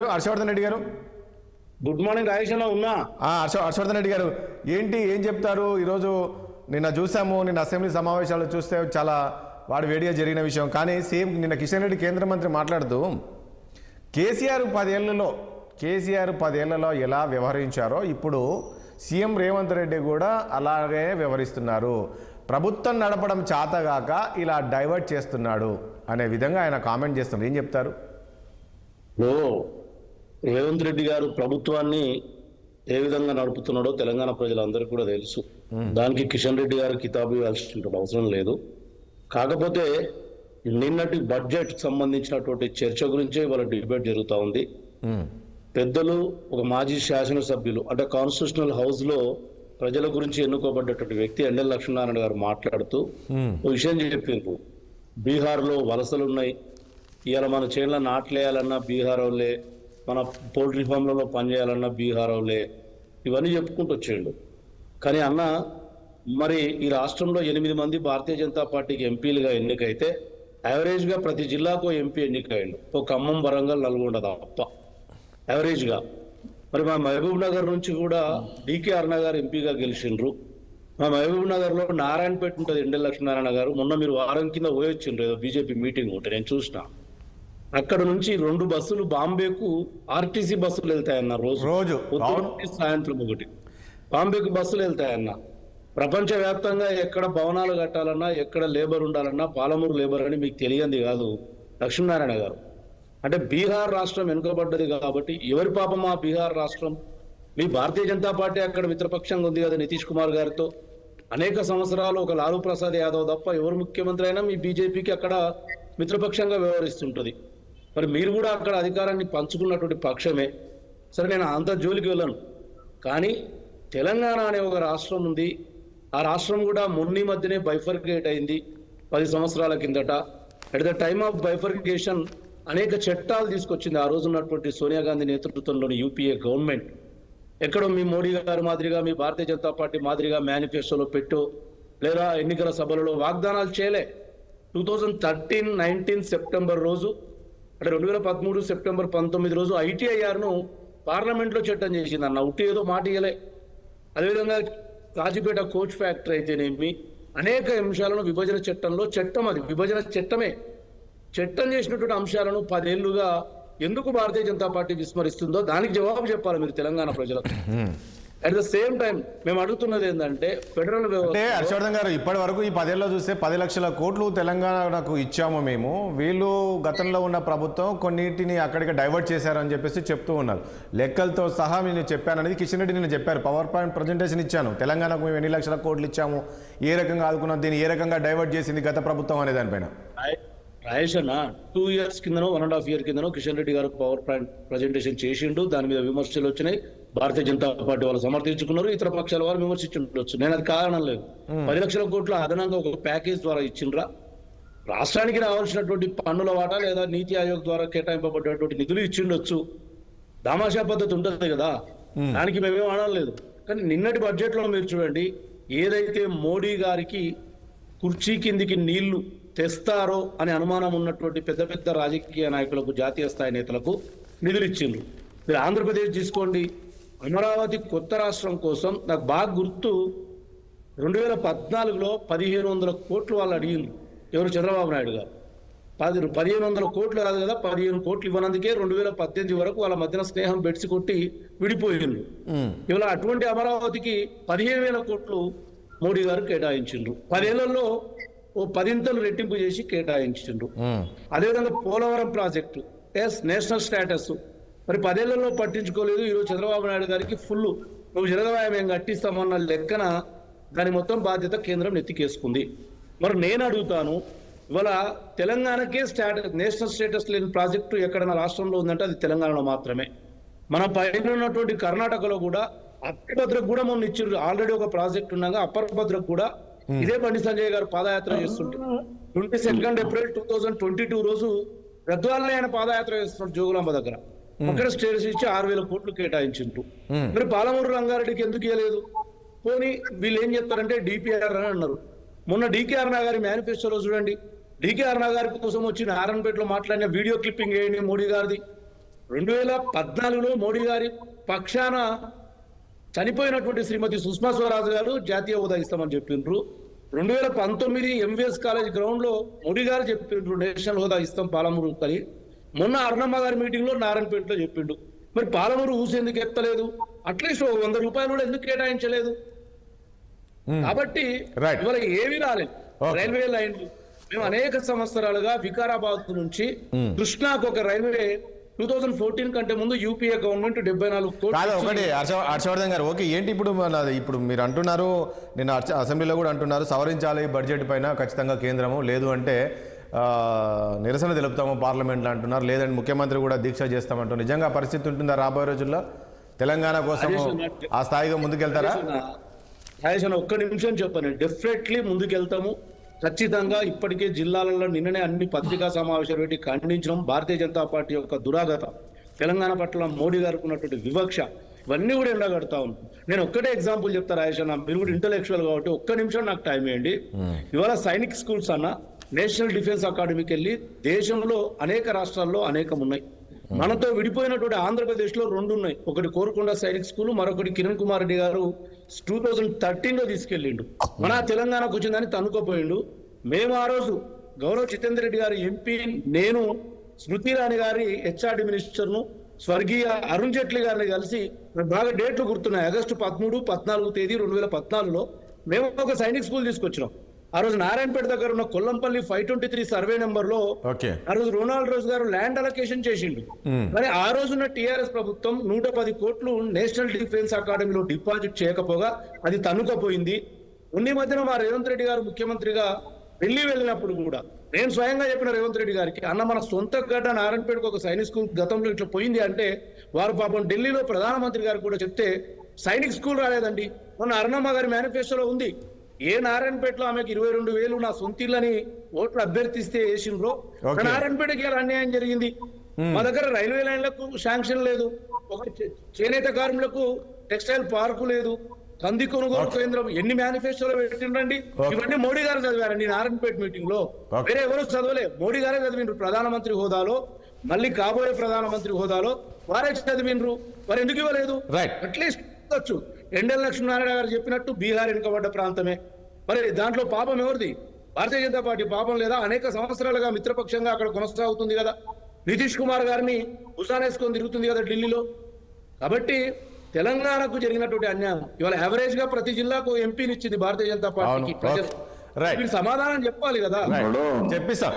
హర్షవర్ధన్ రెడ్డి గారు good morning Rajesh అన్న ఉన్నా హర్షవర్ధన్ రెడ్డి గారు ఏం చెప్తారు ఈరోజు? నిన్న చూసాము, నిన్న అసెంబ్లీ సమావేశాలు చూస్తే చాలా వాడు వేడిగా జరిగిన విషయం. కానీ సేమ్ నిన్న కిషన్ రెడ్డి కేంద్ర మంత్రి మాట్లాడుతూ కేసీఆర్ 10 ఏళ్లలో ఎలా వ్యవహరించారో ఇప్పుడు సీఎం రేవంత్ రెడ్డి కూడా అలాగే వ్యవహరిస్తున్నారు. ప్రభుత్వం నడపడం చేతగాక ఇలా డైవర్ట్ చేస్తున్నాడు అనే విధంగా ఆయన కామెంట్ చేస్తున్నారు. ఏం చెప్తారు? రేవంత్ రెడ్డి గారు ప్రభుత్వాన్ని ఏ విధంగా నడుపుతున్నాడో తెలంగాణ ప్రజలందరికీ కూడా తెలుసు. దానికి కిషన్ రెడ్డి గారు కితాబు ఇవ్వాల్సిన అవసరం లేదు. కాకపోతే నిన్నటి బడ్జెట్ సంబంధించినటువంటి చర్చ గురించే ఇవాళ డిబేట్ జరుగుతూ ఉంది. పెద్దలు, ఒక మాజీ శాసనసభ్యులు, అంటే కాన్స్టిట్యూషనల్ హౌస్ లో ప్రజల గురించి ఎన్నుకోబడ్డటువంటి వ్యక్తి ఎండల లక్ష్మీనారాయణ గారు మాట్లాడుతూ ఒక విషయం చెప్పారు. బీహార్ లో వలసలు ఉన్నాయి, ఇవాళ మన చేనుల నాట్లేయాలన్నా బీహార్ వాళ్ళే, మన పౌల్ట్రీ ఫామ్లలో పనిచేయాలన్నా బీహార్ వాళ్ళే, ఇవన్నీ చెప్పుకుంటూ వచ్చేయండు. కానీ అన్న, మరి ఈ రాష్ట్రంలో 8 మంది భారతీయ జనతా పార్టీకి ఎంపీలుగా ఎన్నికైతే యావరేజ్గా ప్రతి జిల్లాకు ఎంపీ ఎన్నికయ్యండు. ఒక ఖమ్మం, వరంగల్, నల్గొండ తప్ప యావరేజ్గా. మరి మా మహబూబ్ నగర్ నుంచి కూడా డికే అరుణ గారు ఎంపీగా గెలిచిండ్రు. మా మహబూబ్ నగర్లో నారాయణపేట ఉంటుంది, ఎండల లక్ష్మీనారాయణ గారు. మొన్న మీరు వారం కింద పోయొచ్చిండ్రు, ఏదో బీజేపీ మీటింగ్ ఉంటే నేను చూసిన. అక్కడ నుంచి 2 బస్సులు బాంబేకు ఆర్టీసీ బస్సులు వెళ్తాయన్న, రోజు సాయంత్రం 1 బాంబేకు బస్సులు వెళ్తాయన్న. ప్రపంచవ్యాప్తంగా ఎక్కడ భవనాలు కట్టాలన్నా, ఎక్కడ లేబర్ ఉండాలన్నా పాలమూరు లేబర్ అని మీకు తెలియంది కాదు లక్ష్మీనారాయణ గారు. అంటే బీహార్ రాష్ట్రం వెనుకబడ్డది కాబట్టి ఎవరి పాపం ఆ బీహార్ రాష్ట్రం? మీ భారతీయ జనతా పార్టీ అక్కడ మిత్రపక్షంగా ఉంది కదా నితీష్ కుమార్ గారితో. అనేక సంవత్సరాలు ఒక లాలూ ప్రసాద్ యాదవ్ తప్ప ఎవరు ముఖ్యమంత్రి అయినా మీ బీజేపీకి అక్కడ మిత్రపక్షంగా వ్యవహరిస్తుంటుంది. మరి మీరు కూడా అక్కడ అధికారాన్ని పంచుకున్నటువంటి పక్షమే. సరే, నేను అంత జోలికి వెళ్ళను. కానీ తెలంగాణ అనే ఒక రాష్ట్రం ఉంది. ఆ రాష్ట్రం కూడా మొన్న మధ్యనే బైఫర్కేట్ అయింది 10 సంవత్సరాల కిందట. At the time of bifurcation అనేక చట్టాలు తీసుకొచ్చింది ఆ రోజు ఉన్నటువంటి సోనియా గాంధీ నేతృత్వంలోని యూపీఏ గవర్నమెంట్. ఎక్కడో మీ మోడీ గారి మాదిరిగా, మీ భారతీయ జనతా పార్టీ మాదిరిగా మేనిఫెస్టోలో పెట్టో లేదా ఎన్నికల సభలలో వాగ్దానాలు చేయలే. 2013-19 సెప్టెంబర్ రోజు, అంటే 2013 సెప్టెంబర్ 19 రోజు ఐటీఐఆర్ను పార్లమెంట్లో చట్టం చేసింది అన్న. ఉట్టి ఏదో మాట ఇయ్యలే. అదేవిధంగా కాజీపేట కోచ్ ఫ్యాక్టరీ అయితేనేమి, అనేక అంశాలను విభజన చట్టంలో, చట్టం అది విభజన చట్టమే, చట్టం చేసినటువంటి అంశాలను 10 ఏళ్లుగా ఎందుకు భారతీయ జనతా పార్టీ విస్మరిస్తుందో దానికి జవాబు చెప్పాలి మీరు తెలంగాణ ప్రజలకు. అట్ ద సేమ్ టైం మేము అడుగుతున్నది ఏంటంటే ఫెడరల్ వ్యవస్థ. హర్షవర్ధన్ గారు, ఇప్పటి వరకు ఈ 10 ఏళ్ళలో చూస్తే 10 లక్షల కోట్లు తెలంగాణకు ఇచ్చాము మేము. వీళ్ళు గతంలో ఉన్న ప్రభుత్వం కొన్నిటిని అక్కడికి డైవర్ట్ చేశారని చెప్పేసి చెప్తూ ఉన్నారు. లెక్కలతో సహా నేను చెప్పాననేది కిషన్ రెడ్డి నిన్న చెప్పారు. పవర్ పాయింట్ ప్రజెంటేషన్ ఇచ్చాను, తెలంగాణకు మేము ఎన్ని లక్షల కోట్లు ఇచ్చాము, ఏ రకంగా ఆదుకున్నాం, దీన్ని ఏ రకంగా డైవర్ట్ చేసింది గత ప్రభుత్వం అనే దానిపైన. రాయేష్ అన్న, 2 ఇయర్స్ కిందనో 1.5 ఇయర్ కిందనో కిషన్ రెడ్డి గారు పవర్ పాయింట్ ప్రజెంటేషన్ చేసిండు. దాని మీద విమర్శలు వచ్చినాయి. భారతీయ జనతా పార్టీ వాళ్ళు సమర్థించుకున్నారు, ఇతర పక్షాల వారు విమర్శించుండొచ్చు. నేను అది కారణం లేదు. 10 లక్షల కోట్లు అదనంగా ఒక ప్యాకేజ్ ద్వారా ఇచ్చిండ్రా? రాష్ట్రానికి రావాల్సినటువంటి పన్నుల వాటా లేదా నీతి ఆయోగ్ ద్వారా కేటాయింపబడ్డటువంటి నిధులు ఇచ్చిండొచ్చు. దామాషా పద్ధతి ఉంటుంది కదా, దానికి మేమేం అనలేదు. కానీ నిన్నటి బడ్జెట్ లో మీరు చూడండి, ఏదైతే మోడీ గారికి కుర్చీ కిందికి నీళ్లు తెస్తారో అనే అనుమానం ఉన్నటువంటి పెద్ద పెద్ద రాజకీయ నాయకులకు, జాతీయ స్థాయి నేతలకు నిధులు ఇచ్చిండ్రు. మీరు ఆంధ్రప్రదేశ్ తీసుకోండి, అమరావతి కొత్త రాష్ట్రం కోసం నాకు బాగా గుర్తు, 2014లో 1500 కోట్లు వాళ్ళు అడిగిండ్రు. ఎవరు? చంద్రబాబు నాయుడు గారు. 1500 కోట్లు కాదు కదా, 15 కోట్లు ఇవ్వనందుకే 2018 వరకు వాళ్ళ మధ్యన స్నేహం బెడ్సి కొట్టి విడిపోయిండ్రు. ఇవాళ అటువంటి అమరావతికి 15,000 కోట్లు మోడీ గారు కేటాయించిండ్రు. 10 ఏళ్లలో ఓ 10 రెట్టింపు చేసి కేటాయించిండ్రు. అదేవిధంగా పోలవరం ప్రాజెక్టు నేషనల్ స్టేటస్ మరి 10 ఏళ్లలో పట్టించుకోలేదు. ఈరోజు చంద్రబాబు నాయుడు గారికి ఫుల్ నువ్వు జరగవాయం మేము కట్టిస్తామన్న లెక్కన దాని మొత్తం బాధ్యత కేంద్రం నెత్తికేసుకుంది. మరి నేను అడుగుతాను, ఇవాళ తెలంగాణకే నేషనల్ స్టేటస్ లేని ప్రాజెక్టు ఎక్కడైనా రాష్ట్రంలో ఉందంటే అది తెలంగాణలో మాత్రమే. మన పైన ఉన్నటువంటి కర్ణాటకలో కూడా అప్పర్ భద్రకు కూడా మొన్న ఇచ్చారు. ఆల్రెడీ ఒక ప్రాజెక్ట్ ఉండగా అప్పర్ భద్రకు కూడా ఇదే బండి సంజయ్ గారు పాదయాత్ర చేస్తుంటారు. 22 ఏప్రిల్ 2022 రోజు గద్వాలనే ఆయన పాదయాత్ర చేస్తున్నారు జోగులాంబ దగ్గర. అక్కడ స్టేటస్ ఇచ్చి 6,000 కోట్లు కేటాయించిండ్రు. మరి పాలమూరు రంగారెడ్డికి ఎందుకు ఇవ్వలేదు? పోనీ వీళ్ళు ఏం చెప్తారంటే డిపిఆర్ అని అన్నారు. మొన్న డికే అరుణ గారి మేనిఫెస్టోలో చూడండి, డికే అరుణ గారి కోసం వచ్చి నారాయణపేటలో మాట్లాడిన వీడియో క్లిప్పింగ్ వేయండి మోడీ గారిది. 2014లో మోడీ గారి పక్షాన చనిపోయినటువంటి శ్రీమతి సుష్మా స్వరాజ్ గారు జాతీయ హోదా ఇస్తామని చెప్పిండ్రు. 2019 ఎంవిఎస్ కాలేజ్ గ్రౌండ్ లో మోడీ గారు చెప్పిండ్రు నేషనల్ హోదా ఇస్తాం పాలమూరు అని. మొన్న అరుణమ్మ గారి మీటింగ్ లో నారాయణపేటలో చెప్పిండు. మరి పాలమూరు ఊసి ఎందుకు ఎత్తలేదు? అట్లీస్ట్ 100 రూపాయలు కూడా ఎందుకు కేటాయించలేదు? కాబట్టి ఇవాళ ఏమీ రాలేదు. రైల్వే లైన్లు మేము అనేక సంవత్సరాలుగా వికారాబాద్ నుంచి కృష్ణాకు ఒక రైల్వే 2014 కంటే ముందు యూపీఏ గవర్నమెంట్ 74 కోట్లు. ఒకటి హర్షవర్ధన్ గారు, ఓకే, ఏంటి ఇప్పుడు మీరు అంటున్నారు, నేను అసెంబ్లీలో కూడా అంటున్నారు, సవరించాలి బడ్జెట్ పైన ఖచ్చితంగా కేంద్రము, లేదు అంటే నిరసన తెలుపుతాము పార్లమెంట్లో అంటున్నారు, లేదంటే ముఖ్యమంత్రి కూడా దీక్ష చేస్తామంటారు. నిజంగా పరిస్థితి ఉంటుందా రాబోయే రోజుల్లో? తెలంగాణ కోసం ఆ స్థాయిగా ముందుకెళ్తారా? ఒక్క నిమిషం చెప్పండి. డెఫినెట్లీ ముందుకెళ్తాము ఖచ్చితంగా. ఇప్పటికే జిల్లాలలో నిన్ననే అన్ని పత్రికా సమావేశాలు పెట్టి ఖండించడం. భారతీయ జనతా పార్టీ యొక్క దురాగత, తెలంగాణ పట్ల మోడీ గారికి ఉన్నటువంటి వివక్ష, ఇవన్నీ కూడా ఎండగడతా ఉన్నాం. నేను ఒక్కటే ఎగ్జాంపుల్ చెప్తా రాజేష్ అన్న, మీరు కూడా ఇంటలెక్చువల్ కాబట్టి ఒక్క నిమిషం నాకు టైం ఇవ్వండి. ఇవాళ సైనిక్ స్కూల్స్ అన్న నేషనల్ డిఫెన్స్ అకాడమీకి వెళ్ళి దేశంలో అనేక రాష్ట్రాల్లో అనేకం ఉన్నాయి. మనతో విడిపోయినటువంటి ఆంధ్రప్రదేశ్ లో 2 ఉన్నాయి. ఒకటి కోరుకొండ సైనిక్ స్కూల్, మరొకటి కిరణ్ కుమార్ రెడ్డి గారు 2013లో తీసుకెళ్లిండు. మన తెలంగాణకు వచ్చిందని తనుకోపోయిండు. మేము ఆ రోజు గౌరవ్ జితేందర్ రెడ్డి గారు ఎంపీ, నేను స్మృతి ఇరానీ గారి హెచ్ఆర్డి మినిస్టర్ను, స్వర్గీయ అరుణ్ జైట్లీ గారిని కలిసి, బాగా డేట్లు గుర్తున్నాయి, ఆగస్టు 13, 14 తేదీ 2014లో మేము ఒక సైనిక్ స్కూల్ తీసుకొచ్చినాం. ఆ రోజు నారాయణపేట దగ్గర ఉన్న కొల్లంపల్లి 523 సర్వే నెంబర్ లో ఆ రోజు రొనాల్డ్ రోజ్ గారు ల్యాండ్ అలొకేషన్ చేసిండు. కానీ ఆ రోజున్న టిఆర్ఎస్ ప్రభుత్వం 110 కోట్లు నేషనల్ డిఫెన్స్ అకాడమీలో డిపాజిట్ చేయకపోగా అది తన్నుకపోయింది. ఉన్ని మధ్యన మా రేవంత్ రెడ్డి గారు ముఖ్యమంత్రిగా ఢిల్లీ వెళ్ళినప్పుడు కూడా నేను స్వయంగా చెప్పిన రేవంత్ రెడ్డి గారికి, అన్న మన సొంత గడ్డ నారాయణపేటకు ఒక సైనిక్ స్కూల్ గతంలో ఇట్లా పోయింది అంటే, వారు పాపం ఢిల్లీలో ప్రధానమంత్రి గారు కూడా చెప్తే సైనిక్ స్కూల్ రాలేదండి. మొన్న అరుణమ్మ గారి మేనిఫెస్టోలో ఉంది, ఏ నారాయణపేటలో ఆమెకు 22,000 నా సొంతిల్లని ఓట్లు అభ్యర్థిస్తే వేసిండ్రో నారాయణపేటకి అన్యాయం జరిగింది. మా దగ్గర రైల్వే లైన్లకు శాంక్షన్ లేదు, ఒక చేనేత కార్మికులకు టెక్స్టైల్ పార్కు లేదు, కంది కొనుగోలు కేంద్రం, ఎన్ని మేనిఫెస్టోలో పెట్టిండండి. ఇవన్నీ మోడీ గారు చదివారండి నారాయణపేట మీటింగ్ లో, వేరే ఎవరు చదవలే. మోడీ గారే చదివిండ్రు ప్రధానమంత్రి హోదాలో, మళ్ళీ కాబోయే ప్రధానమంత్రి హోదాలో వారే చదివిండ్రు. వారు ఎందుకు ఇవ్వలేదు? అట్లీస్ట్ వచ్చు. ఎండల లక్ష్మీనారాయణ గారు చెప్పినట్టు బీహార్ వెనుకబడ్డ ప్రాంతమే. మరి దాంట్లో పాపం ఎవరిది? భారతీయ జనతా పార్టీ పాపం లేదా? అనేక సంవత్సరాలుగా మిత్రపక్షంగా అక్కడ కొనసాగుతుంది కదా. నితీష్ కుమార్ గారిని భుజానేసుకొని తిరుగుతుంది కదా ఢిల్లీలో. కాబట్టి తెలంగాణకు జరిగినటువంటి అన్యాయం ఇవాళ యావరేజ్ గా ప్రతి జిల్లాకు ఎంపీని ఇచ్చింది భారతీయ జనతా పార్టీకి. ప్రజలు సమాధానం చెప్పాలి కదా. చెప్పిస్తా.